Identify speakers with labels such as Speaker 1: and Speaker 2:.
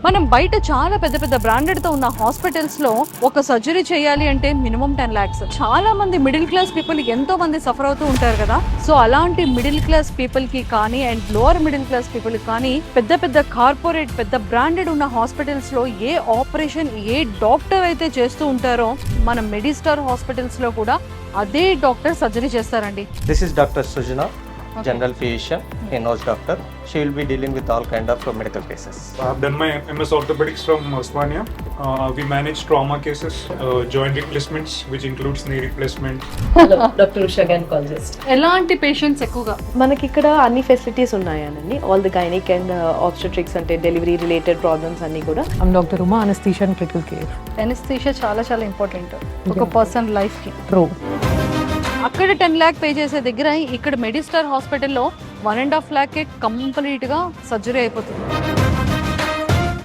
Speaker 1: మనం బయట చాలా పెద్ద పెద్ద బ్రాండెడ్ తో ఉన్న హాస్పిటల్స్ లో ఒక సర్జరీ చేయాలి అంటే మినిమం 10 lakhs. చాలా మంది మిడిల్ క్లాస్ పీపుల్ ఎంతో మంది సఫర్ అవుతూ ఉంటారు కదా. సో అలాంటి మిడిల్ క్లాస్ పీపుల్ కి కానీ and lower middle class people కానీ పెద్ద పెద్ద కార్పొరేట్ పెద్ద బ్రాండెడ్ ఉన్న హాస్పిటల్స్ లో ఏ ఆపరేషన్ ఏ డాక్టర్ అయితే చేస్తూ ఉంటారో మన మెడిస్టార్ హాస్పిటల్స్ లో కూడా అదే డాక్టర్ సర్జరీ చేస్తారండి.
Speaker 2: This is Dr. Sujana, general physician, in-house doctor. She will be dealing with all kind of medical cases.
Speaker 3: I've done my MS Orthopedics from Osmania. We manage trauma cases, joint replacements, which includes knee replacement.
Speaker 4: Hello doctor Usha gynaecologist.
Speaker 1: ఎలాంటి patients ఎక్కువగా?
Speaker 4: మనకి ఇక్కడ అన్ని facilities ఉన్నాయనండి. All the gynaec and obstetrics అంటే delivery related problems అన్ని కూడా.
Speaker 5: I'm Dr. Uma, anesthesia and critical care.
Speaker 1: Anaesthesia చాలా చాలా ఇంపార్టెంట్ ఒక పర్సన్ లైఫ్ కి.
Speaker 5: True.
Speaker 1: అక్కడ 10 lakh పే చేసే దగ్గర ఇక్కడ మెడిస్టార్ హాస్పిటల్లో 1.5 lakh కంప్లీట్ గా సర్జరీ అయిపోతుంది.